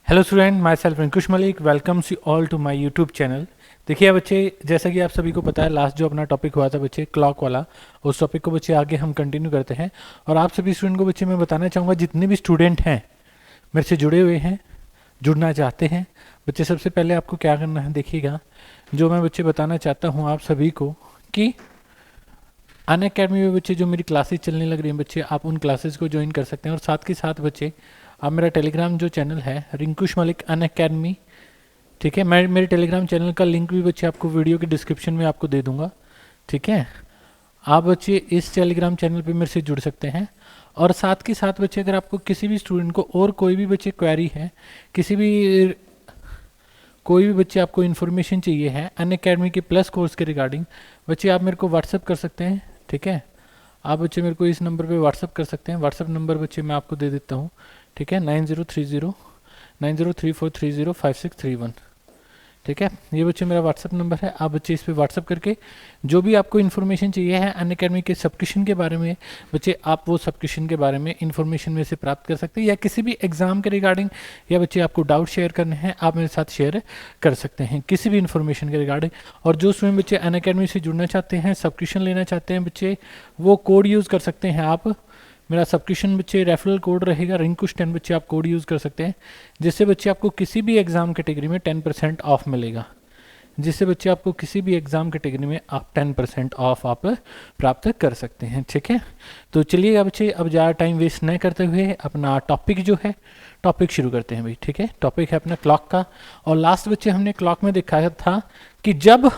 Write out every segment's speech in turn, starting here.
Hello student, myself Rinkush Malik welcomes you all to my YouTube channel. देखिए बच्चे, जैसा कि आप सभी को पता है, लास्ट जो अपना टॉपिक हुआ था बच्चे क्लॉक वाला, उस टॉपिक को बच्चे आगे हम कंटिन्यू करते हैं। और आप सभी स्टूडेंट को बच्चे मैं बताना चाहूँगा, जितने भी स्टूडेंट हैं मेरे से जुड़े हुए हैं, जुड़ना चाहते हैं बच्चे, सबसे पहले आपको क्या करना है देखिएगा। जो मैं बच्चे बताना चाहता हूँ आप सभी को कि अनअकैडमी में बच्चे जो मेरी क्लासेस चलने लग रही हैं बच्चे, आप उन क्लासेस को ज्वाइन कर सकते हैं। और साथ के साथ बच्चे आप मेरा टेलीग्राम जो चैनल है रिंकुश मलिक अनअकैडमी, ठीक है, मैं मेरे टेलीग्राम चैनल का लिंक भी बच्चे आपको वीडियो के डिस्क्रिप्शन में आपको दे दूंगा, ठीक है। आप बच्चे इस टेलीग्राम चैनल पे मेरे से जुड़ सकते हैं। और साथ के साथ बच्चे अगर आपको किसी भी स्टूडेंट को और कोई भी बच्चे क्वेरी है, कोई भी बच्चे आपको इन्फॉर्मेशन चाहिए है अनअकैडमी के प्लस कोर्स के रिगार्डिंग, बच्चे आप मेरे को व्हाट्सअप कर सकते हैं, ठीक है। आप बच्चे मेरे को इस नंबर पे व्हाट्सअप कर सकते हैं। व्हाट्सअप नंबर बच्चे मैं आपको दे देता हूँ, ठीक है, 9034305631, ठीक है। ये बच्चे मेरा व्हाट्सअप नंबर है। आप बच्चे इस पे व्हाट्सअप करके जो भी आपको इन्फॉर्मेशन चाहिए है अनअकैडमी के सब्सक्रिप्शन के बारे में बच्चे, आप वो सब्सक्रिप्शन के बारे में इन्फॉर्मेशन में से प्राप्त कर सकते हैं। या किसी भी एग्जाम के रिगार्डिंग या बच्चे आपको डाउट शेयर करने हैं, आप मेरे साथ शेयर कर सकते हैं किसी भी इन्फॉर्मेशन के रिगार्डिंग। और जो स्टूडेंट बच्चे अनअकैडमी से जुड़ना चाहते हैं, सब्सक्रिप्शन लेना चाहते हैं बच्चे, वो कोड यूज़ कर सकते हैं। आप मेरा सब्सक्रिप्शन बच्चे रेफरल कोड रहेगा रिंकुश 10, बच्चे आप कोड यूज़ कर सकते हैं, जिससे बच्चे आपको किसी भी एग्जाम कैटेगरी में 10% ऑफ मिलेगा, जिससे बच्चे आपको किसी भी एग्जाम कैटेगरी में आप 10% ऑफ आप प्राप्त कर सकते हैं, ठीक है। तो चलिएगा बच्चे, अब ज़्यादा टाइम वेस्ट न करते हुए अपना टॉपिक जो है टॉपिक शुरू करते हैं भाई, ठीक है। टॉपिक है अपना क्लॉक का। और लास्ट बच्चे हमने क्लॉक में देखा था कि जब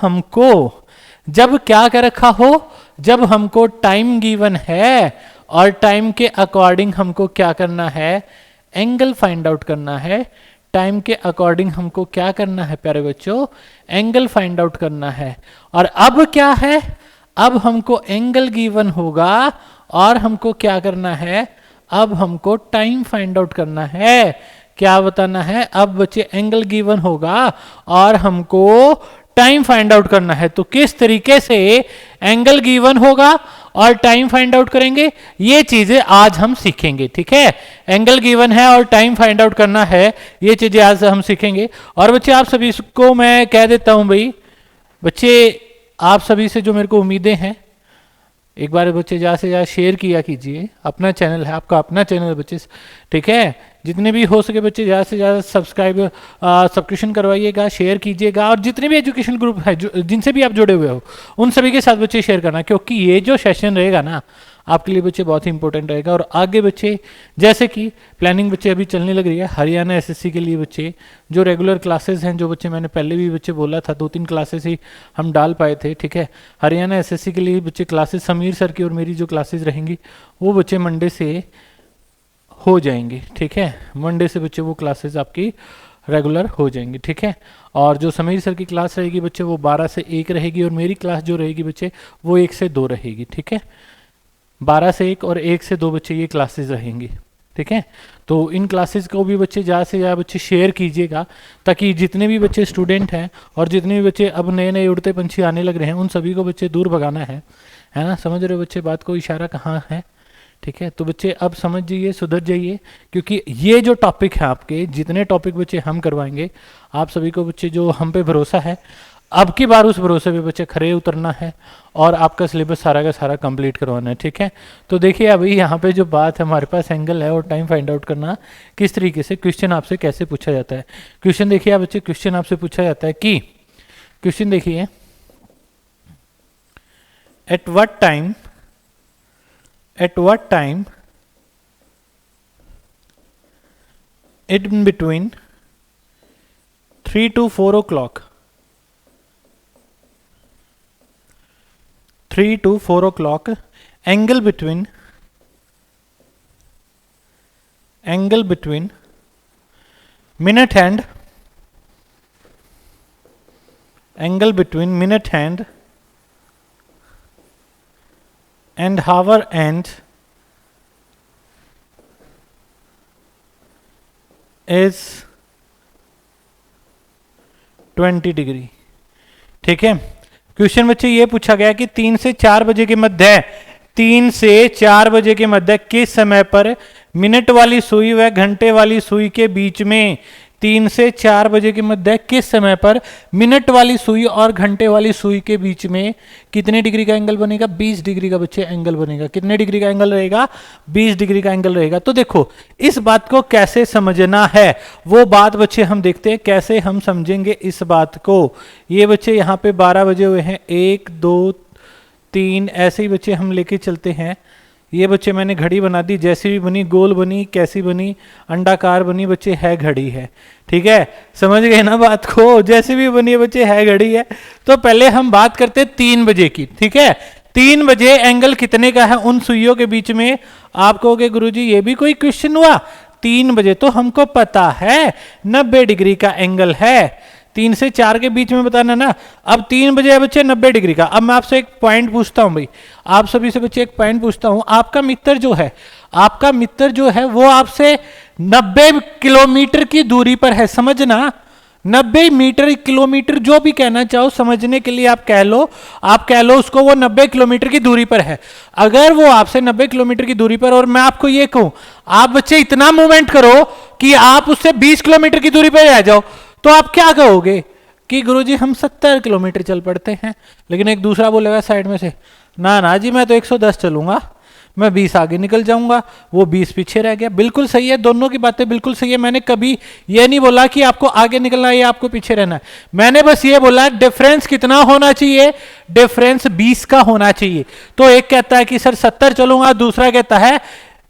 क्या कर रखा हो, जब हमको टाइम गिवन है और टाइम के अकॉर्डिंग हमको क्या करना है, एंगल फाइंड आउट करना है। टाइम के अकॉर्डिंग हमको क्या करना है प्यारे बच्चों, एंगल फाइंड आउट करना है। और अब क्या है, अब हमको एंगल गिवन होगा और हमको क्या करना है, अब हमको टाइम फाइंड आउट करना है। क्या बताना है, अब बच्चे एंगल गिवन होगा और हमको टाइम फाइंड आउट करना है। तो किस तरीके से एंगल गिवन होगा और टाइम फाइंड आउट करेंगे, ये चीजें आज हम सीखेंगे, ठीक है। एंगल गिवन है और टाइम फाइंड आउट करना है, ये चीजें आज हम सीखेंगे। और बच्चे आप सभी को मैं कह देता हूं भाई, बच्चे आप सभी से जो मेरे को उम्मीदें हैं, एक बार बच्चे ज़्यादा से ज़्यादा शेयर किया कीजिए। अपना चैनल है, आपका अपना चैनल है बच्चे, ठीक है। जितने भी हो सके बच्चे ज़्यादा से ज़्यादा सब्सक्रिप्शन करवाइएगा, शेयर कीजिएगा। और जितने भी एजुकेशन ग्रुप है जिनसे भी आप जुड़े हुए हो, उन सभी के साथ बच्चे शेयर करना, क्योंकि ये जो सेशन रहेगा ना आपके लिए बच्चे बहुत ही इंपॉर्टेंट रहेगा। और आगे बच्चे जैसे कि प्लानिंग बच्चे अभी चलने लग रही है हरियाणा एसएससी के लिए बच्चे, जो रेगुलर क्लासेस हैं, जो बच्चे मैंने पहले भी बच्चे बोला था 2-3 क्लासेस ही हम डाल पाए थे, ठीक है। हरियाणा एसएससी के लिए बच्चे क्लासेस समीर सर की और मेरी जो क्लासेस रहेंगी वो बच्चे मंडे से हो जाएंगी, ठीक है। मंडे से बच्चे वो क्लासेस आपकी रेगुलर हो जाएंगी, ठीक है। और जो समीर सर की क्लास रहेगी बच्चे वो 12 से 1 रहेगी, और मेरी क्लास जो रहेगी बच्चे वो 1 से 2 रहेगी, ठीक है। 12 से 1 और 1 से 2 बच्चे ये क्लासेस रहेंगी, ठीक है। तो इन क्लासेस को भी बच्चे ज़्यादा से ज़्यादा बच्चे शेयर कीजिएगा, ताकि जितने भी बच्चे स्टूडेंट हैं और जितने भी बच्चे अब नए नए उड़ते पंछी आने लग रहे हैं, उन सभी को बच्चे दूर भगाना है ना। समझ रहे हो बच्चे बात को, इशारा कहाँ है, ठीक है। तो बच्चे अब समझ जाइए, सुधर जाइए, क्योंकि ये जो टॉपिक है आपके, जितने टॉपिक बच्चे हम करवाएंगे आप सभी को बच्चे, जो हम पे भरोसा है, अब की बार उस भरोसे पे बच्चे खरे उतरना है और आपका सिलेबस सारा का सारा कंप्लीट करवाना है, ठीक है। तो देखिए अभी यहाँ पे जो बात है, हमारे पास एंगल है और टाइम फाइंड आउट करना किस तरीके से, क्वेश्चन आपसे कैसे पूछा जाता है। क्वेश्चन देखिए आप बच्चे, क्वेश्चन आपसे पूछा जाता है कि, क्वेश्चन देखिए, at what time in between 3 to 4 o'clock, 3 to 4 o'clock, angle between minute hand, angle between minute hand and hour end is 20 degree, ठीक है। क्वेश्चन बच्चे ये पूछा गया कि 3 से 4 बजे के मध्य, 3 से 4 बजे के मध्य किस समय पर मिनट वाली सुई व घंटे वाली सुई के बीच में 3 से 4 बजे के मध्य किस समय पर मिनट वाली सुई और घंटे वाली सुई के बीच में कितने डिग्री का एंगल बनेगा? 20 डिग्री का बच्चे एंगल बनेगा। कितने डिग्री का एंगल रहेगा? 20 डिग्री का एंगल रहेगा। तो देखो इस बात को कैसे समझना है वो बात बच्चे हम देखते हैं, कैसे हम समझेंगे इस बात को। ये बच्चे यहाँ पे 12 बजे हुए हैं, 1 2 3 ऐसे ही बच्चे हम लेके चलते हैं। ये बच्चे मैंने घड़ी बना दी, जैसी भी बनी, गोल बनी, कैसी बनी, अंडाकार बनी, बच्चे है घड़ी है। ठीक है, समझ गए ना बात को? जैसी भी बनी है बच्चे है घड़ी है। तो पहले हम बात करते 3 बजे की। ठीक है, 3 बजे एंगल कितने का है उन सुइयों के बीच में? आप कहोगे गुरुजी ये भी कोई क्वेश्चन हुआ? 3 बजे तो हमको पता है 90 डिग्री का एंगल है। 3 से 4 के बीच में बताना ना। अब 3 बजे है बच्चे 90 डिग्री का। अब मैं आपसे एक पॉइंट पूछता हूं भाई, आप सभी से बच्चे एक पॉइंट पूछता हूं। आपका मित्र जो है वो आपसे 90 किलोमीटर की दूरी पर है, समझना। 90 मीटर किलोमीटर जो भी कहना चाहो समझने के लिए आप कह लो उसको, वो 90 किलोमीटर की दूरी पर है। अगर वो आपसे 90 किलोमीटर की दूरी पर, और मैं आपको ये कहूं आप बच्चे इतना मूवमेंट करो कि आप उससे 20 किलोमीटर की दूरी पर आ जाओ, तो आप क्या कहोगे कि गुरुजी हम 70 किलोमीटर चल पड़ते हैं। लेकिन एक दूसरा बोलेगा साइड में से, ना जी मैं तो 110 चलूंगा, मैं 20 आगे निकल जाऊंगा, वो 20 पीछे रह गया। बिल्कुल सही है, दोनों की बातें बिल्कुल सही है। मैंने कभी ये नहीं बोला कि आपको आगे निकलना है या आपको पीछे रहना है। मैंने बस ये बोला डिफरेंस कितना होना चाहिए? डिफरेंस 20 का होना चाहिए। तो एक कहता है कि सर 70 चलूंगा, दूसरा कहता है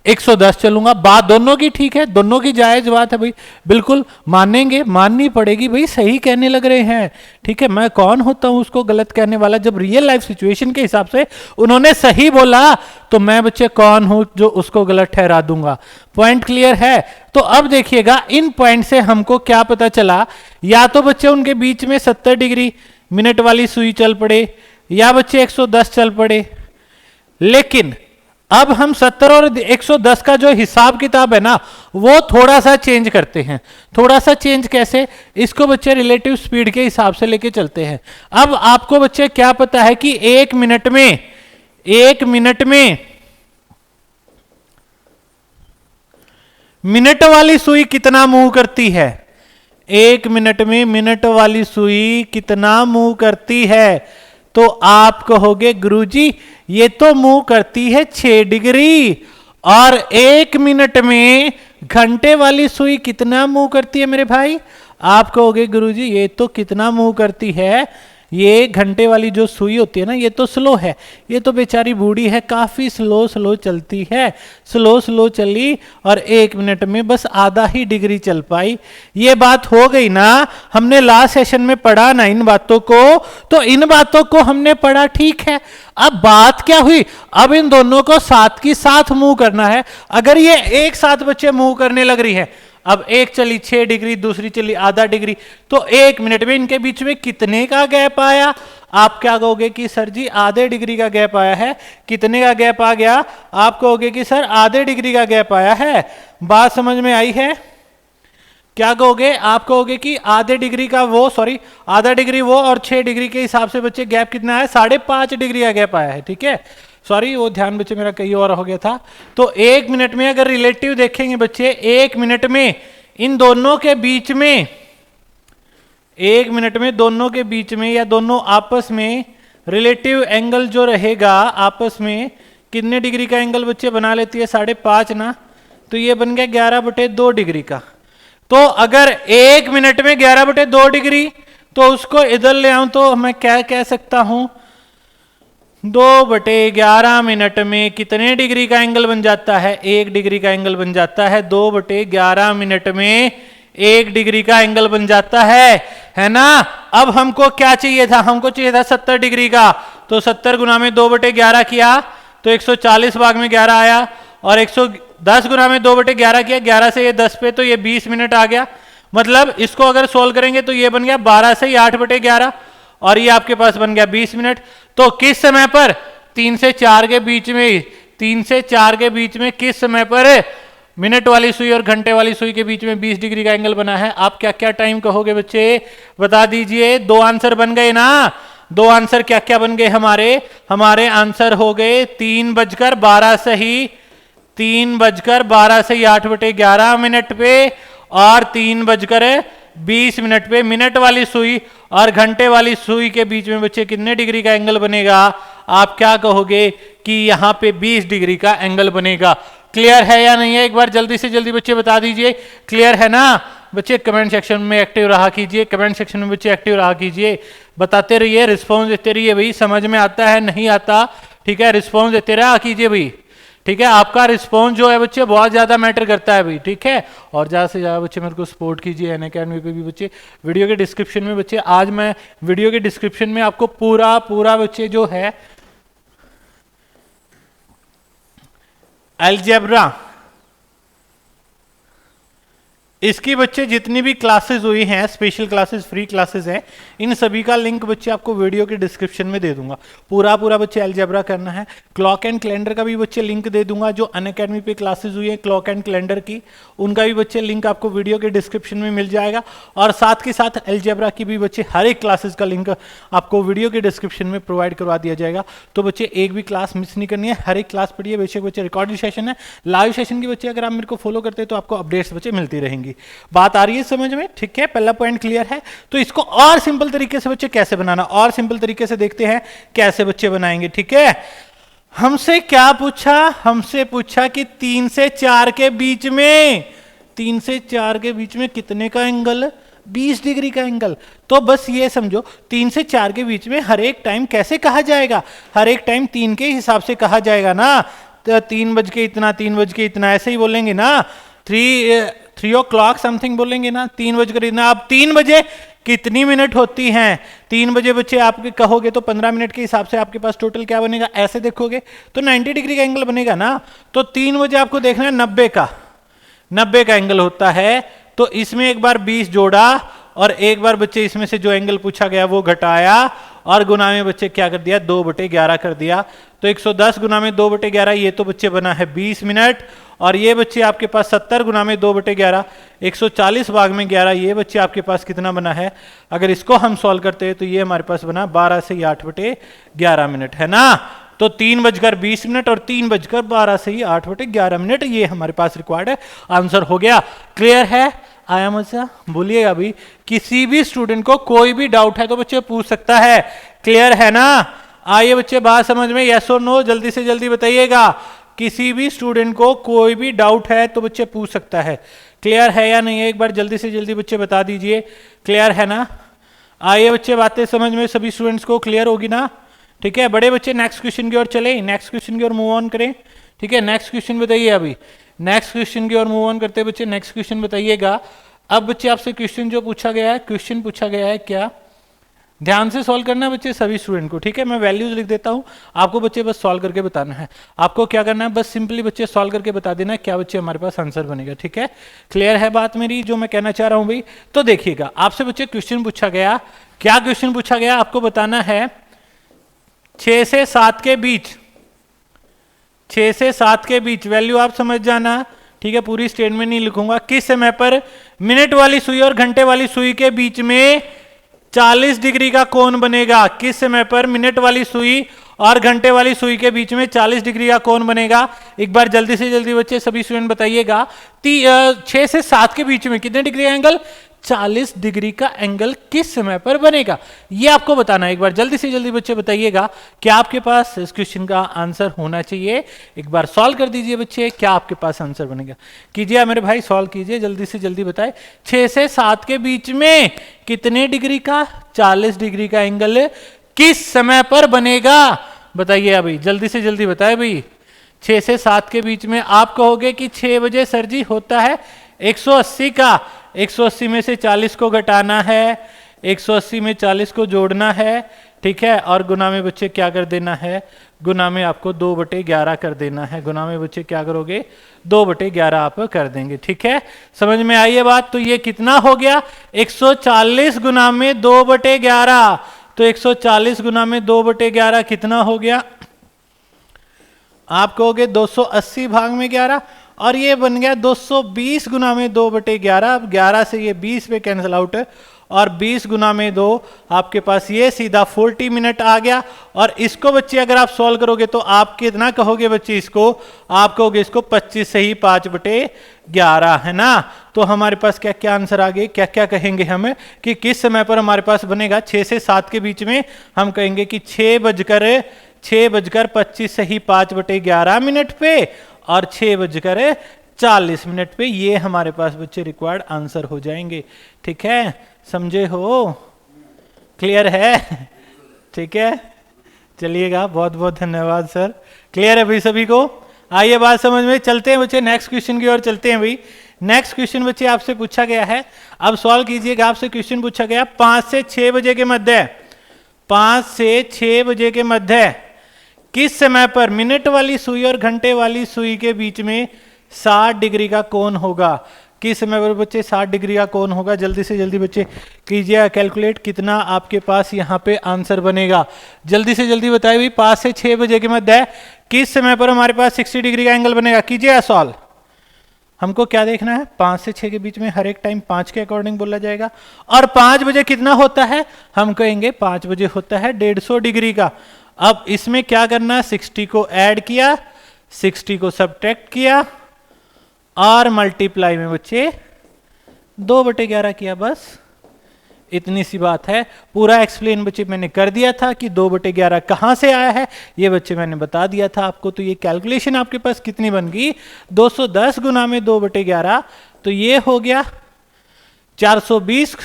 110 चलूंगा। बात दोनों की ठीक है, दोनों की जायज बात है भाई, बिल्कुल मानेंगे, माननी पड़ेगी भाई, सही कहने लग रहे हैं। ठीक है, मैं कौन होता हूं उसको गलत कहने वाला? जब रियल लाइफ सिचुएशन के हिसाब से उन्होंने सही बोला तो मैं बच्चे कौन हूं जो उसको गलत ठहरा दूंगा? पॉइंट क्लियर है? तो अब देखिएगा इन पॉइंट से हमको क्या पता चला, या तो बच्चे उनके बीच में 70 डिग्री मिनट वाली सुई चल पड़े, या बच्चे 110 चल पड़े। लेकिन अब हम 70 और 110 का जो हिसाब किताब है ना वो थोड़ा सा चेंज करते हैं। थोड़ा सा चेंज कैसे? इसको बच्चे रिलेटिव स्पीड के हिसाब से लेके चलते हैं। अब आपको बच्चे क्या पता है कि 1 मिनट में मिनट वाली सुई कितना मूव करती है? 1 मिनट में मिनट वाली सुई कितना मूव करती है? तो आप कहोगे गुरुजी ये तो मूव करती है 6 डिग्री। और 1 मिनट में घंटे वाली सुई कितना मूव करती है मेरे भाई? आप कहोगे गुरुजी ये तो कितना मूव करती है, ये घंटे वाली जो सुई होती है ना ये तो स्लो है, ये तो बेचारी बूढ़ी है, काफी स्लो चलती है, स्लो चली और 1 मिनट में बस आधा ही डिग्री चल पाई। ये बात हो गई ना, हमने लास्ट सेशन में पढ़ा ना इन बातों को, तो इन बातों को हमने पढ़ा, ठीक है। अब बात क्या हुई? अब इन दोनों को साथ की साथ मूव करना है। अगर ये एक साथ बच्चे मूव करने लग रही है, अब एक चली 6 डिग्री, दूसरी चली आधा डिग्री, तो 1 मिनट में इनके बीच में कितने का गैप आया? आप क्या कहोगे कि सर जी आधे डिग्री का गैप आया है। कितने का गैप आ गया? आप कहोगे कि सर आधे डिग्री का गैप आया है। बात समझ में आई है? क्या कहोगे? आप कहोगे कि आधे डिग्री का आधा डिग्री वो और 6 डिग्री के हिसाब से बच्चे गैप कितना है? 5.5 डिग्री का गैप आया है। ठीक है, सॉरी वो ध्यान बच्चे मेरा कहीं और हो गया था। तो 1 मिनट में अगर रिलेटिव देखेंगे बच्चे, 1 मिनट में इन दोनों के बीच में, 1 मिनट में दोनों के बीच में या दोनों आपस में रिलेटिव एंगल जो रहेगा आपस में कितने डिग्री का एंगल बच्चे बना लेती है? 5.5 ना, तो ये बन गया 11/2 डिग्री का। तो अगर 1 मिनट में 11/2 डिग्री, तो उसको इधर ले आऊं तो मैं क्या कह सकता हूं? 2/11 मिनट में कितने डिग्री का एंगल बन जाता है? 1 डिग्री का एंगल बन जाता है। 2/11 मिनट में 1 डिग्री का एंगल बन जाता है ना। अब हमको क्या चाहिए था? हमको चाहिए था 70 डिग्री का, तो 70 गुना में 2/11 किया तो 140 भाग में 11 आया, और 110 गुना में 2/11 किया, 11 से ये 10 पे, तो ये 20 मिनट आ गया। मतलब इसको अगर सोल्व करेंगे तो ये बन गया 12 से 8/11, और ये आपके पास बन गया 20 मिनट। तो किस समय पर? 3 से 4 के बीच में, 3 से 4 के बीच में किस समय पर मिनट वाली सुई और घंटे वाली सुई के बीच में 20 डिग्री का एंगल बना है? आप क्या क्या टाइम कहोगे बच्चे? बता दीजिए। 2 आंसर बन गए ना। 2 आंसर क्या क्या बन गए हमारे आंसर हो गए 3:12 सही, 3:12 सही 8/11 मिनट पे, और 3:20 पे मिनट वाली सुई और घंटे वाली सुई के बीच में बच्चे कितने डिग्री का एंगल बनेगा? आप क्या कहोगे कि यहां पे 20 डिग्री का एंगल बनेगा। क्लियर है या नहीं है? एक बार जल्दी से जल्दी बच्चे बता दीजिए। क्लियर है ना बच्चे? कमेंट सेक्शन में एक्टिव रहा कीजिए, कमेंट सेक्शन में बच्चे एक्टिव रहा कीजिए, बताते रहिए, रिस्पॉन्स देते रहिए भाई। समझ में आता है नहीं आता? ठीक है, रिस्पॉन्स देते रहा कीजिए भाई। ठीक है, आपका रिस्पॉन्स जो है बच्चे बहुत ज्यादा मैटर करता है भाई। ठीक है, और ज्यादा से ज्यादा बच्चे मेरे को सपोर्ट कीजिए अनअकैडमी पे भी बच्चे। वीडियो के डिस्क्रिप्शन में बच्चे, आज मैं वीडियो के डिस्क्रिप्शन में आपको पूरा बच्चे जो है अलजेब्रा, इसकी बच्चे जितनी भी क्लासेस हुई हैं, स्पेशल क्लासेस, फ्री क्लासेस हैं, इन सभी का लिंक बच्चे आपको वीडियो के डिस्क्रिप्शन में दे दूंगा। पूरा बच्चे अलजेब्रा करना है। क्लॉक एंड कैलेंडर का भी बच्चे लिंक दे दूंगा, जो अनअकैडमी पे क्लासेस हुई है क्लॉक एंड कैलेंडर की, उनका भी बच्चे लिंक आपको वीडियो के डिस्क्रिप्शन में मिल जाएगा। और साथ के साथ अलजेब्रा की भी बच्चे हर एक क्लासेस का लिंक आपको वीडियो के डिस्क्रिप्शन में प्रोवाइड करवा दिया जाएगा। तो बच्चे एक भी क्लास मिस नहीं करनी है, हर एक क्लास पढ़िए। बेशक बच्चे रिकॉर्डेड सेशन है, लाइव सेशन की बच्चे अगर आप मेरे को फॉलो करते हैं तो आपको अपडेट्स बच्चे मिलती रहेंगी। बात आ रही है समझ में? ठीक है, पहला पॉइंट क्लियर है। तो इसको और सिंपल तरीके से बच्चे कैसे बनाना, और सिंपल तरीके से देखते हैं कैसे बच्चे बनाएंगे। ठीक है, हमसे क्या पूछा? हमसे पूछा कि 3 से 4 के बीच में, 3 से 4 के बीच में कितने का एंगल? 20 डिग्री का एंगल। तो बस ये समझो 3 से 4 के बीच में हर एक टाइम कैसे कहा जाएगा? हर एक टाइम 3 के हिसाब से कहा जाएगा ना। तो 3 बज के इतना, 3 बज के इतना, ऐसे ही बोलेंगे ना। 3 o'clock समथिंग बोलेंगे ना, 3 बजकर इतना। अब 3 बजे कितनी मिनट होती हैं? 3 बजे बच्चे आपके कहोगे तो 15 मिनट के हिसाब से आपके पास टोटल क्या बनेगा? ऐसे देखोगे तो 90 डिग्री का एंगल बनेगा ना। तो 3 बजे आपको देखना है 90 का एंगल होता है। तो इसमें एक बार 20 जोड़ा और एक बार बच्चे इसमें से जो एंगल पूछा गया वो घटाया और गुना में बच्चे क्या कर दिया? 2/11 कर दिया। तो 110 गुना में 2/11, ये तो बच्चे बना है 20 मिनट। और ये बच्चे आपके पास 70 गुना में 2/11, 140 भाग में 11, ये बच्चे आपके पास कितना बना है? अगर इसको हम सॉल्व करते हैं तो ये हमारे पास बना 12 से 8/11 मिनट, है ना। तो 3:20 और 3:12 से 8/11, ये हमारे पास रिक्वायर्ड है। आंसर हो गया। क्लियर है? आया मजा? बोलिएगा अभी। किसी भी स्टूडेंट को कोई भी डाउट है तो बच्चे पूछ सकता है। क्लियर है ना? आइए बच्चे, बात समझ में? यस और नो जल्दी से जल्दी बताइएगा। किसी भी स्टूडेंट को कोई भी डाउट है तो बच्चे पूछ सकता है। क्लियर है या नहीं है? एक बार जल्दी से जल्दी बच्चे बता दीजिए। क्लियर है ना? आइए बच्चे, बातें समझ में सभी स्टूडेंट्स को क्लियर होगी ना? ठीक है, बड़े बच्चे नेक्स्ट क्वेश्चन की ओर चले, नेक्स्ट क्वेश्चन की ओर मूव ऑन करें। ठीक है, नेक्स्ट क्वेश्चन बताइए। अभी नेक्स्ट क्वेश्चन की ओर मूव ऑन करते बच्चे, नेक्स्ट क्वेश्चन बताइएगा। अब बच्चे आपसे क्वेश्चन जो पूछा गया है, क्वेश्चन पूछा गया है क्या? ध्यान से सॉल्व करना है बच्चे सभी स्टूडेंट को। ठीक है, मैं वैल्यूज लिख देता हूं, आपको बच्चे बस सॉल्व करके बताना है। आपको क्या करना है? बस सिंपली बच्चे सॉल्व करके बता देना है क्या बच्चे हमारे पास आंसर बनेगा। ठीक है, क्लियर है बात मेरी जो मैं कहना चाह रहा हूं भाई? तो देखिएगा, आपसे बच्चे क्वेश्चन पूछा गया, क्या क्वेश्चन पूछा गया? आपको बताना है 6 से 7 के बीच, 6 से 7 के बीच वैल्यू आप समझ जाना। ठीक है, पूरी स्टेटमेंट नहीं लिखूंगा। किस समय पर मिनट वाली सुई और घंटे वाली सुई के बीच में 40 डिग्री का कोण बनेगा? किस समय पर मिनट वाली सुई और घंटे वाली सुई के बीच में 40 डिग्री का कोण बनेगा? एक बार जल्दी से जल्दी बच्चे सभी स्टूडेंट बताइएगा। 6 से 7 के बीच में कितने डिग्री का एंगल? 40 डिग्री का एंगल किस समय पर बनेगा? ये आपको बताना है। एक बार जल्दी से जल्दी बच्चे बताइएगा। क्या आपके पास इस क्वेश्चन का आंसर होना चाहिए? एक बार सॉल्व कर दीजिए बच्चे, क्या आपके पास आंसर बनेगा? कीजिए मेरे भाई, सॉल्व कीजिए, जल्दी से जल्दी बताए। 6 से 7 के बीच में कितने डिग्री का? 40 डिग्री का एंगल किस समय पर बनेगा? बताइए अभी, जल्दी से जल्दी बताए भाई। 6 से 7 के बीच में आप कहोगे कि 6 बजे सर जी होता है 180 का, 180 में से 40 को घटाना है, 180 में 40 को जोड़ना है। ठीक है, और गुना में बच्चे क्या कर देना है? गुना में आपको 2/11 कर देना है। गुना में बच्चे क्या करोगे? 2/11 आप कर देंगे। ठीक है, समझ में आई है बात? तो ये कितना हो गया? 140 गुना में 2/11। तो 140 गुना में 2/11 कितना हो गया? आप कहोगे 280 भाग में 11। और ये बन गया 220 गुना में 2/11। अब 11 से ये 20 पे कैंसिल आउट है, और 20 गुना में 2 आपके पास ये सीधा 40 मिनट आ गया। और इसको बच्चे अगर आप सॉल्व करोगे तो आप कितना कहोगे बच्चे इसको, आप कहोगे इसको 25 से ही 5/11 है ना। तो हमारे पास क्या क्या आंसर आ गए, क्या क्या कहेंगे हम कि किस समय पर हमारे पास बनेगा, 6 से 7 के बीच में हम कहेंगे कि 6:25 से ही 5/11 मिनट पे और 6:40 मिनट पे ये हमारे पास बच्चे रिक्वायर्ड आंसर हो जाएंगे। ठीक है, समझे हो, क्लियर है? ठीक है, चलिएगा, बहुत बहुत धन्यवाद सर। क्लियर है भाई सभी को? आइए बात समझ में, चलते हैं बच्चे नेक्स्ट क्वेश्चन की ओर चलते हैं भाई। नेक्स्ट क्वेश्चन बच्चे आपसे पूछा गया है, अब सॉल्व कीजिएगा। आपसे क्वेश्चन पूछा गया 5 से 6 बजे के मध्य, 5 से 6 बजे के मध्य किस समय पर मिनट वाली सुई और घंटे वाली सुई के बीच में 60 डिग्री का कोण होगा। किस समय पर बच्चे 60 डिग्री का कोण होगा, जल्दी से जल्दी बच्चे कीजिए कैलकुलेट, कितना आपके पास यहाँ पे आंसर बनेगा, जल्दी से जल्दी बताइए भाई। 5 से 6 बजे के मध्य किस समय पर हमारे पास 60 डिग्री का एंगल बनेगा, कीजिए सॉल्व। हमको क्या देखना है, 5 से 6 के बीच में हर एक टाइम 5 के अकॉर्डिंग बोला जाएगा। और 5 बजे कितना होता है, हम कहेंगे 5 बजे होता है 150 डिग्री का। अब इसमें क्या करना, 60 को ऐड किया, 60 को सब्ट्रैक्ट किया और मल्टीप्लाई में बच्चे 2/11 किया, बस इतनी सी बात है। पूरा एक्सप्लेन बच्चे मैंने कर दिया था कि 2/11 कहां से आया है, ये बच्चे मैंने बता दिया था आपको। तो ये कैलकुलेशन आपके पास कितनी बन गई, 210 गुना में 2/11, तो ये हो गया 420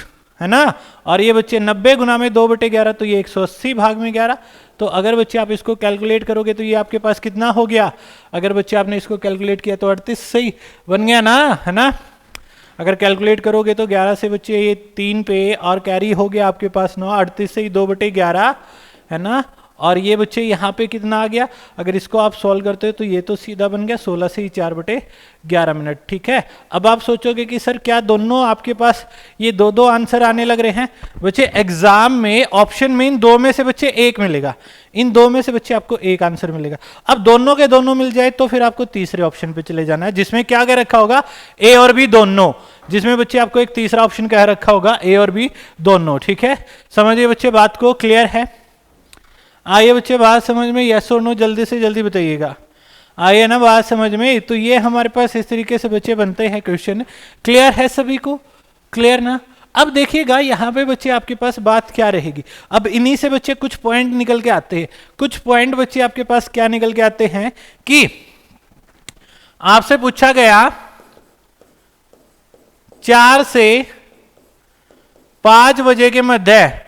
है ना। और ये बच्चे 90 गुना में 2/11, तो ये 180 भाग में 11। तो अगर बच्चे आप इसको कैलकुलेट करोगे तो ये आपके पास कितना हो गया, अगर बच्चे आपने इसको कैलकुलेट किया तो 38 सही बन गया ना, है ना। अगर कैलकुलेट करोगे तो 11 से बच्चे ये 3 पे और कैरी हो गया आपके पास 9, 38 से ही 2/11 है ना। और ये बच्चे यहाँ पे कितना आ गया, अगर इसको आप सॉल्व करते हो तो ये तो सीधा बन गया 16 से ही 4/11 मिनट। ठीक है, अब आप सोचोगे कि सर क्या दोनों आपके पास ये दो दो आंसर आने लग रहे हैं। बच्चे एग्जाम में ऑप्शन में इन दो में से बच्चे एक मिलेगा, इन दो में से बच्चे आपको एक आंसर मिलेगा। अब दोनों के दोनों मिल जाए तो फिर आपको तीसरे ऑप्शन पे चले जाना है, जिसमें क्या कह रखा होगा, ए और बी दोनों, जिसमें बच्चे आपको एक तीसरा ऑप्शन कह रखा होगा ए और बी दोनों। ठीक है, समझिए बच्चे बात को, क्लियर है? आइए बच्चे बात समझ में, यस और नो जल्दी से जल्दी बताइएगा। आइए ना बात समझ में। तो ये हमारे पास इस तरीके से बच्चे बनते हैं क्वेश्चन। क्लियर है सभी को, क्लियर ना? अब देखिएगा यहाँ पे बच्चे आपके पास बात क्या रहेगी। अब इन्हीं से बच्चे कुछ पॉइंट निकल के आते हैं, कुछ पॉइंट बच्चे आपके पास क्या निकल के आते हैं कि आपसे पूछा गया 4 से 5 बजे के मध्य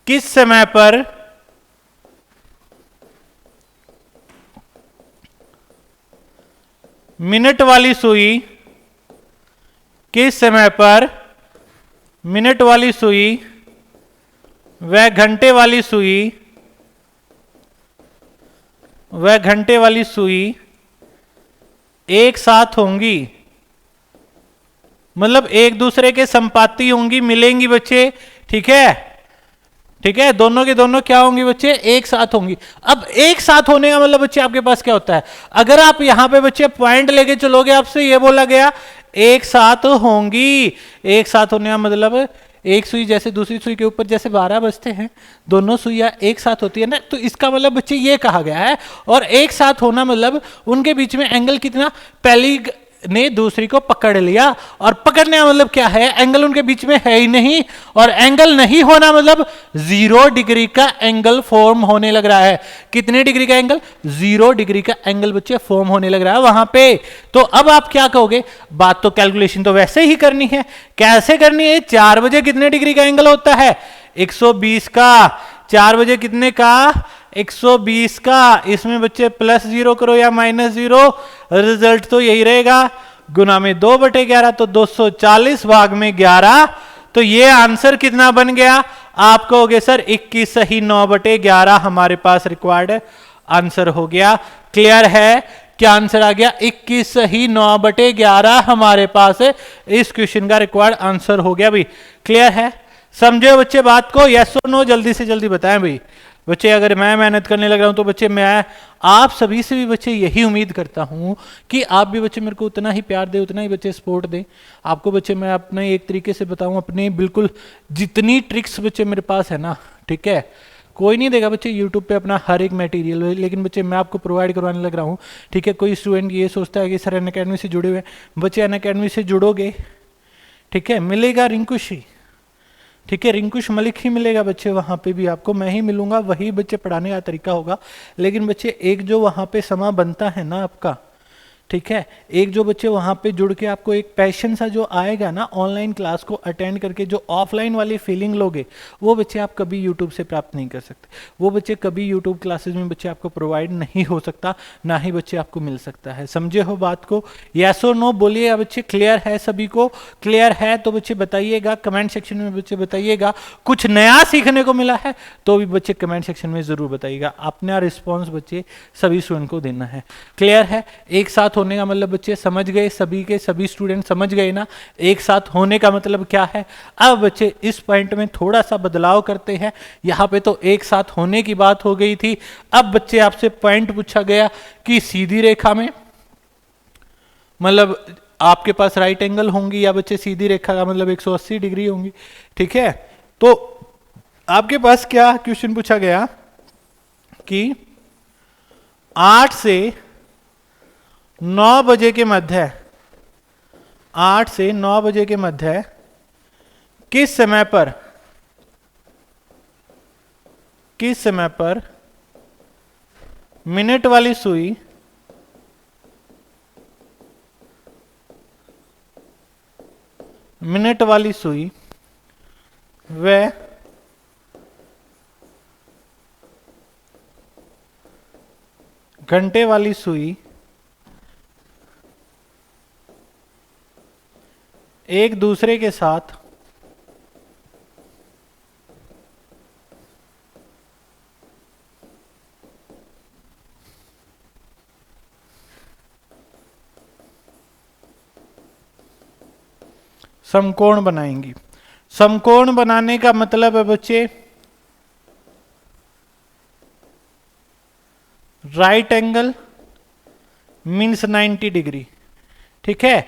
किस समय पर मिनट वाली सुई, किस समय पर मिनट वाली सुई व घंटे वाली सुई एक साथ होंगी, मतलब एक दूसरे के संपाती होंगी, मिलेंगी बच्चे। ठीक है, ठीक है, दोनों के दोनों क्या होंगी बच्चे, एक साथ होंगी। अब एक साथ होने का मतलब बच्चे आपके पास क्या होता है, अगर आप यहां पे बच्चे पॉइंट लेके चलोगे, आपसे ये बोला गया एक साथ होंगी, एक साथ होने का मतलब एक सुई जैसे दूसरी सुई के ऊपर जैसे 12 बजते हैं, दोनों सुइयां एक साथ होती है ना, तो इसका मतलब बच्चे ये कहा गया है। और एक साथ होना मतलब उनके बीच में एंगल कितना, पहली ने दूसरी को पकड़ लिया, और पकड़ने का मतलब क्या है, एंगल उनके बीच में है ही नहीं, और एंगल नहीं होना मतलब 0 डिग्री का एंगल फॉर्म होने लग रहा है। कितने डिग्री का एंगल, 0 डिग्री का एंगल बच्चे फॉर्म होने लग रहा है वहां पे। तो अब आप क्या कहोगे, बात तो कैलकुलेशन तो वैसे ही करनी है, कैसे करनी है, 4 बजे कितने डिग्री का एंगल होता है, 120 का, 4 बजे कितने का, 120 का, इसमें बच्चे +0 करो या -0, रिजल्ट तो यही रहेगा, गुना में 2/11, तो 240 भाग में 11। तो ये आंसर कितना बन गया, आप कहोगे सर 21 सही 9/11 हमारे पास रिक्वायर्ड आंसर हो गया। क्लियर है, क्या आंसर आ गया, 21 सही 9/11 हमारे पास इस क्वेश्चन का रिक्वायर्ड आंसर हो गया भाई। क्लियर है, समझे बच्चे बात को, यस और नो जल्दी से जल्दी बताएं भाई। बच्चे अगर मैं मेहनत करने लग रहा हूं तो बच्चे मैं आप सभी से भी बच्चे यही उम्मीद करता हूं कि आप भी बच्चे मेरे को उतना ही प्यार दें, उतना ही बच्चे सपोर्ट दें। आपको बच्चे मैं अपने एक तरीके से बताऊं, अपने बिल्कुल जितनी ट्रिक्स बच्चे मेरे पास है ना, ठीक है, कोई नहीं देगा बच्चे यूट्यूब पे अपना हर एक मटेरियल, लेकिन बच्चे मैं आपको प्रोवाइड करवाने लग रहा हूँ। ठीक है, कोई स्टूडेंट ये सोचता है कि सर अनअकैडमी से जुड़े हुए हैं, बच्चे अनअकैडमी से जुड़ोगे, ठीक है, मिलेगा रिंकुश ही, ठीक है, रिंकुश मलिक ही मिलेगा बच्चे, वहां पे भी आपको मैं ही मिलूंगा, वही बच्चे पढ़ाने का तरीका होगा। लेकिन बच्चे एक जो वहां पे समा बनता है ना आपका, ठीक है, एक जो बच्चे वहां पे जुड़ के आपको एक पैशन सा जो आएगा ना ऑनलाइन क्लास को अटेंड करके, जो ऑफलाइन वाली फीलिंग लोगे, वो बच्चे आप कभी यूट्यूब से प्राप्त नहीं कर सकते। वो बच्चे कभी यूट्यूब क्लासेस में बच्चे आपको प्रोवाइड नहीं हो सकता, ना ही बच्चे आपको मिल सकता है। समझे हो बात को? यस और नो बोलिए। अब बच्चे क्लियर है सभी को? क्लियर है तो बच्चे बताइएगा, कमेंट सेक्शन में बच्चे बताइएगा। कुछ नया सीखने को मिला है तो भी बच्चे कमेंट सेक्शन में जरूर बताइएगा। अपना रिस्पॉन्स बच्चे सभी स्टूडेंट को देना है। क्लियर है? एक साथ होने का मतलब बच्चे समझ गए, सभी के सभी स्टूडेंट समझ गए ना एक साथ होने का मतलब क्या है। अब बच्चे इस पॉइंट में थोड़ा सा बदलाव करते हैं। यहां पे तो एक साथ होने की बात हो गई थी, अब बच्चे आपसे पॉइंट पूछा गया कि सीधी रेखा में मतलब आपके पास राइट एंगल होंगी या बच्चे सीधी रेखा का मतलब 180 डिग्री होंगी। ठीक है, तो आपके पास क्या क्वेश्चन पूछा गया कि 8 से 9 बजे के मध्य, 8 से 9 बजे के मध्य किस समय पर मिनट वाली सुई व घंटे वाली सुई एक दूसरे के साथ समकोण बनाएंगी। समकोण बनाने का मतलब है बच्चे राइट एंगल मीन्स 90 डिग्री। ठीक है,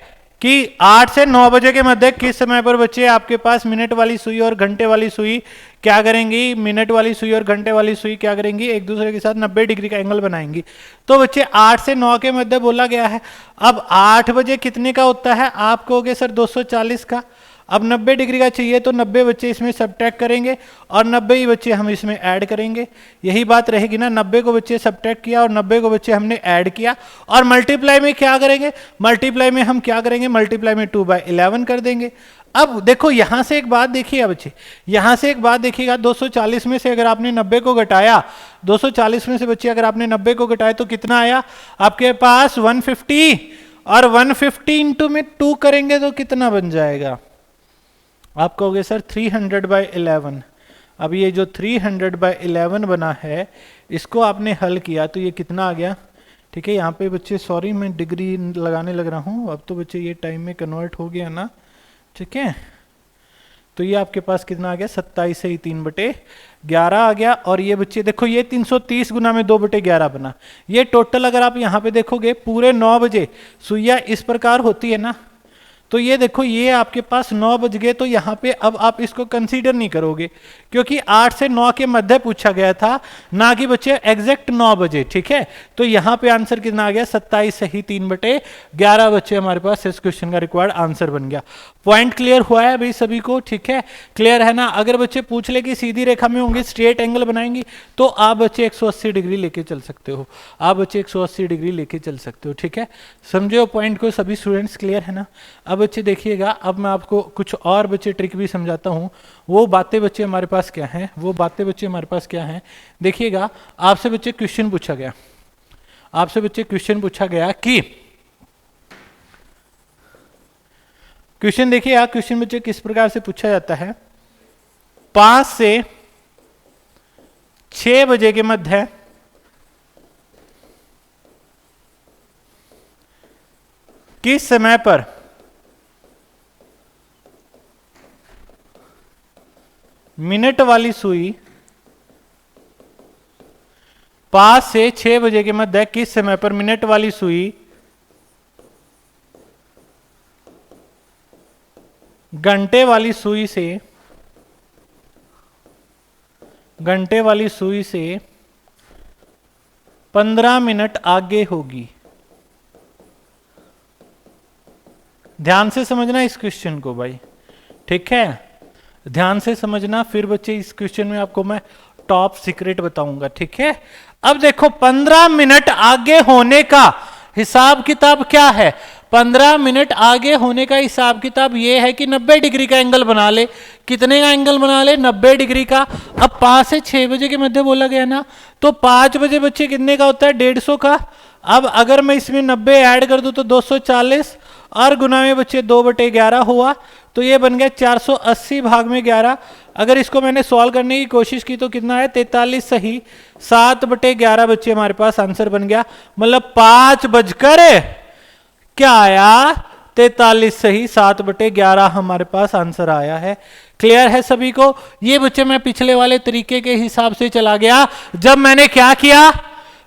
कि 8 से 9 बजे के मध्य किस समय पर बच्चे आपके पास मिनट वाली सुई और घंटे वाली सुई क्या करेंगी, मिनट वाली सुई और घंटे वाली सुई क्या करेंगी, एक दूसरे के साथ 90 डिग्री का एंगल बनाएंगी। तो बच्चे 8 से 9 के मध्य बोला गया है। अब 8 बजे कितने का होता है, आप कहोगे सर 240 का। अब 90 डिग्री का चाहिए तो 90 बच्चे इसमें सब्ट्रैक्ट करेंगे और 90 ही बच्चे हम इसमें ऐड करेंगे। यही बात रहेगी ना, 90 को बच्चे सब्ट्रैक्ट किया और 90 को बच्चे हमने ऐड किया और मल्टीप्लाई में क्या करेंगे, मल्टीप्लाई में हम क्या करेंगे, मल्टीप्लाई में 2/11 कर देंगे। अब देखो यहां से एक बात देखिए बच्चे, यहां से एक बात देखिएगा, 240 में से अगर आपने 90 को घटाया, 240 में से बच्चे अगर आपने 90 को घटाया तो कितना आया आपके पास 150, और 150 इंटू में 2 करेंगे तो कितना बन जाएगा, आप कहोगे सर 300/11। अब ये जो 300/11 बना है इसको आपने हल किया तो ये कितना आ गया। ठीक है, यहाँ पे बच्चे सॉरी मैं डिग्री लगाने लग रहा हूँ, अब तो बच्चे ये टाइम में कन्वर्ट हो गया ना। ठीक है, तो ये आपके पास कितना आ गया, 27 से 3/11 आ गया। और ये बच्चे देखो ये 330 गुना में 2/11 बना। ये टोटल अगर आप यहाँ पे देखोगे पूरे 9 बजे सुइया इस प्रकार होती है ना, तो ये देखो ये आपके पास 9 बज गए, तो यहाँ पे अब आप इसको कंसीडर नहीं करोगे क्योंकि 8 से 9 के मध्य पूछा गया था, ना कि बच्चे एग्जैक्ट 9 बजे। ठीक है, तो यहाँ पे आंसर कितना आ गया, 27 से ही 3/11 बच्चे हमारे पास इस क्वेश्चन का रिक्वायर्ड आंसर बन गया। पॉइंट क्लियर हुआ है भाई सभी को? ठीक है, क्लियर है ना। अगर बच्चे पूछ ले कि सीधी रेखा में होंगे, स्ट्रेट एंगल बनाएंगी, तो आप बच्चे 180 डिग्री लेके चल सकते हो, आप बच्चे 180 डिग्री लेके चल सकते हो। ठीक है, समझे हो पॉइंट को सभी स्टूडेंट्स? क्लियर है ना। अब बच्चे देखिएगा, अब मैं आपको कुछ और बच्चे ट्रिक भी समझाता हूं। वो बातें बच्चे हमारे पास क्या हैं, वो बातें बच्चे हमारे पास क्या हैं, देखिएगा। आपसे बच्चे क्वेश्चन पूछा गया, आपसे बच्चे क्वेश्चन पूछा गया कि क्वेश्चन देखिए, आप क्वेश्चन बच्चे किस प्रकार से पूछा जाता है, 5 से 6 बजे के मध्य किस समय पर मिनट वाली सुई 5 से 6 बजे के मध्य किस समय पर मिनट वाली सुई घंटे वाली सुई से 15 मिनट आगे होगी। ध्यान से समझना इस क्वेश्चन को भाई, ठीक है, ध्यान से समझना। फिर बच्चे इस क्वेश्चन में आपको मैं टॉप सीक्रेट बताऊंगा, ठीक है। अब देखो 15 मिनट आगे होने का हिसाब किताब क्या है? 15 मिनट आगे होने का हिसाब किताब ये है कि 90 डिग्री का एंगल बना ले। कितने का एंगल बना ले? 90 डिग्री का। अब 5 से 6 बजे के मध्य बोला गया ना, तो 5 बजे बच्चे कितने का होता है? 150 का। अब अगर मैं इसमें 90 ऐड कर दूं तो 240 और गुना में बच्चे 2/11 हुआ, तो ये बन गया 480 भाग में 11। अगर इसको मैंने सॉल्व करने की कोशिश की तो कितना है? 43 सही 7/11 बच्चे हमारे पास आंसर बन गया। मतलब 5 बजकर क्या आया? 43 सही 7/11 हमारे पास आंसर आया है। क्लियर है सभी को? ये बच्चे मैं पिछले वाले तरीके के हिसाब से चला गया। जब मैंने क्या किया?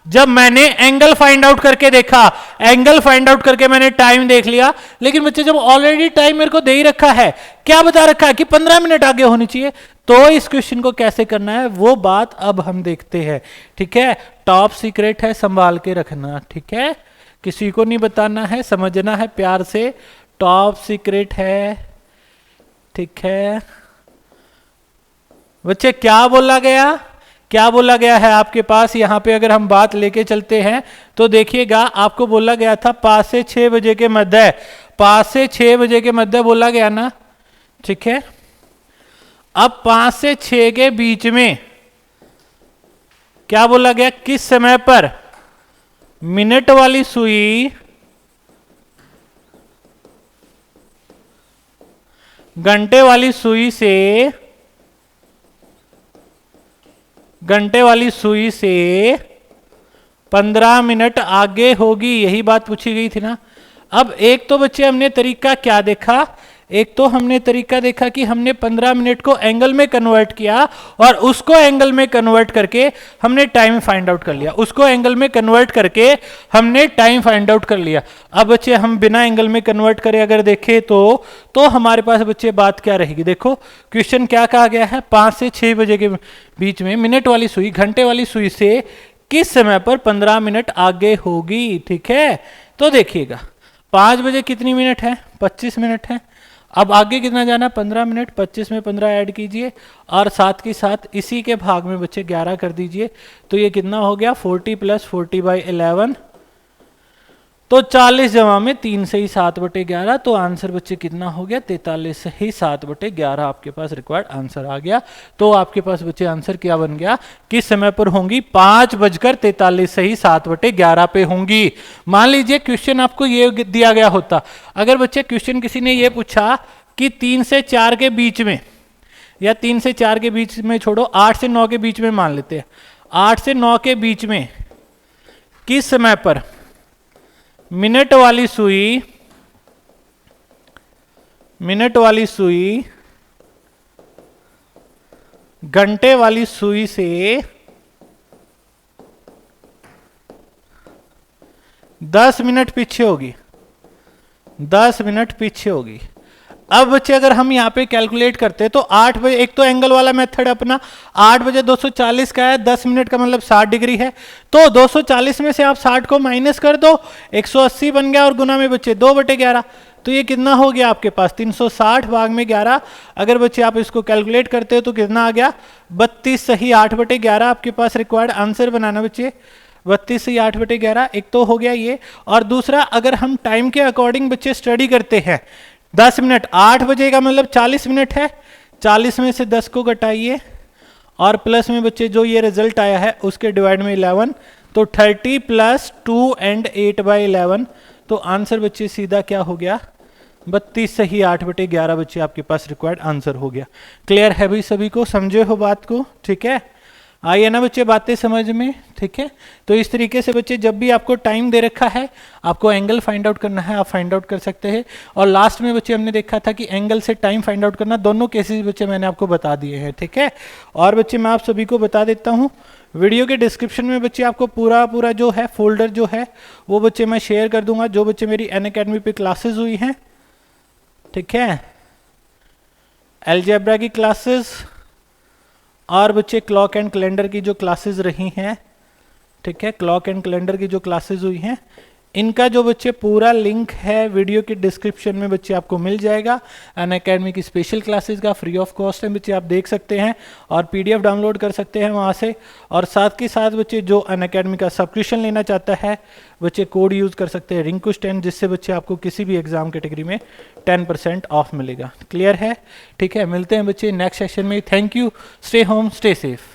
जब मैंने एंगल फाइंड आउट करके देखा, एंगल फाइंड आउट करके मैंने टाइम देख लिया। लेकिन बच्चे जब ऑलरेडी टाइम मेरे को दे ही रखा है, क्या बता रखा है कि 15 मिनट आगे होनी चाहिए, तो इस क्वेश्चन को कैसे करना है वो बात अब हम देखते हैं, ठीक है। टॉप सीक्रेट है, संभाल के रखना, ठीक है, किसी को नहीं बताना है, समझना है प्यार से। टॉप सीक्रेट है, ठीक है बच्चे। क्या बोला गया? क्या बोला गया है आपके पास? यहां पे अगर हम बात लेके चलते हैं तो देखिएगा, आपको बोला गया था 5 से 6 बजे के मध्य, 5 से 6 बजे के मध्य बोला गया ना, ठीक है। अब 5 से 6 के बीच में क्या बोला गया? किस समय पर मिनट वाली सुई घंटे वाली सुई से 15 मिनट आगे होगी, यही बात पूछी गई थी ना। अब एक तो बच्चे हमने तरीका क्या देखा? एक तो हमने तरीका देखा कि हमने 15 मिनट को एंगल में कन्वर्ट किया और उसको एंगल में कन्वर्ट करके हमने टाइम फाइंड आउट कर लिया। उसको एंगल में कन्वर्ट करके हमने टाइम फाइंड आउट कर लिया। अब बच्चे हम बिना एंगल में कन्वर्ट करे अगर देखें तो हमारे पास बच्चे बात क्या रहेगी? देखो क्वेश्चन क्या कहा गया है? 5 से 6 बजे के बीच में मिनट वाली सुई घंटे वाली सुई से किस समय पर 15 मिनट आगे होगी, ठीक है। तो देखिएगा 5 बजे कितनी मिनट है? 25 मिनट है। अब आगे कितना जाना? 15 मिनट। 25 में 15 ऐड कीजिए और साथ के साथ इसी के भाग में बच्चे 11 कर दीजिए, तो ये कितना हो गया? 40 + 40/11, तो 40 जमा में 3 से ही 7/11, तो आंसर बच्चे कितना हो गया? 43 से ही 7/11 आपके पास रिक्वायर्ड आंसर आ गया। तो आपके पास बच्चे आंसर क्या बन गया? किस समय पर होंगी? 5:43 से ही 7/11 पे होंगी। मान लीजिए क्वेश्चन आपको ये दिया गया होता, अगर बच्चे क्वेश्चन किसी ने ये पूछा कि 3 से 4 के बीच में, या 3 से 4 के बीच में छोड़ो, 8 से 9 के बीच में मान लेते हैं, 8 से 9 के बीच में किस समय पर मिनट वाली सुई घंटे वाली सुई से 10 मिनट पीछे होगी, 10 मिनट पीछे होगी। अब बच्चे अगर हम यहाँ पे कैलकुलेट करते हैं तो 8 बजे, एक तो एंगल वाला मेथड अपना, 8 बजे 240 का है, 10 मिनट का मतलब 60 डिग्री है, तो 240 में से आप 60 को माइनस कर दो, 180 बन गया और गुना में बच्चे 2/11, तो ये कितना हो गया आपके पास? 360 भाग में 11। अगर बच्चे आप इसको कैलकुलेट करते हो तो कितना आ गया? 32 सही 8/11 आपके पास रिक्वायर्ड आंसर बनाना बच्चे। 32 से 8/11 एक तो हो गया ये। और दूसरा, अगर हम टाइम के अकॉर्डिंग बच्चे स्टडी करते हैं, 10 मिनट, 8 बजे का मतलब 40 मिनट है, 40 में से 10 को घटाइए और प्लस में बच्चे जो ये रिजल्ट आया है उसके डिवाइड में 11, तो 30 + 2 and 8/11, तो आंसर बच्चे सीधा क्या हो गया? 32 सही 8/11 बच्चे आपके पास रिक्वायर्ड आंसर हो गया। क्लियर है भाई सभी को? समझे हो बात को? ठीक है, आइए ना बच्चे बातें समझ में, ठीक है। तो इस तरीके से बच्चे जब भी आपको टाइम दे रखा है, आपको एंगल फाइंड आउट करना है, आप फाइंड आउट कर सकते हैं। और लास्ट में बच्चे हमने देखा था कि एंगल से टाइम फाइंड आउट करना, दोनों केसेस बच्चे मैंने आपको बता दिए हैं, ठीक है। और बच्चे मैं आप सभी को बता देता हूँ, वीडियो के डिस्क्रिप्शन में बच्चे आपको पूरा जो है फोल्डर जो है वो बच्चे मैं शेयर कर दूंगा, जो बच्चे मेरी अनअकैडमी पे क्लासेस हुई हैं, ठीक है, अलजेब्रा की क्लासेस और बच्चे क्लॉक एंड कैलेंडर की जो क्लासेस रही हैं, ठीक है, क्लॉक एंड कैलेंडर की जो क्लासेस हुई हैं, इनका जो बच्चे पूरा लिंक है वीडियो के डिस्क्रिप्शन में बच्चे आपको मिल जाएगा। अनअकैडमी की स्पेशल क्लासेस का फ्री ऑफ कॉस्ट है बच्चे, आप देख सकते हैं और पीडीएफ डाउनलोड कर सकते हैं वहाँ से। और साथ के साथ बच्चे जो अनअकैडमी का सब्सक्रिप्शन लेना चाहता है बच्चे कोड यूज़ कर सकते हैं रिंकुश10, जिससे बच्चे आपको किसी भी एग्जाम कैटेगरी में 10% ऑफ मिलेगा। क्लियर है? ठीक है, मिलते हैं बच्चे नेक्स्ट सेशन में। Thank you, stay home, stay safe.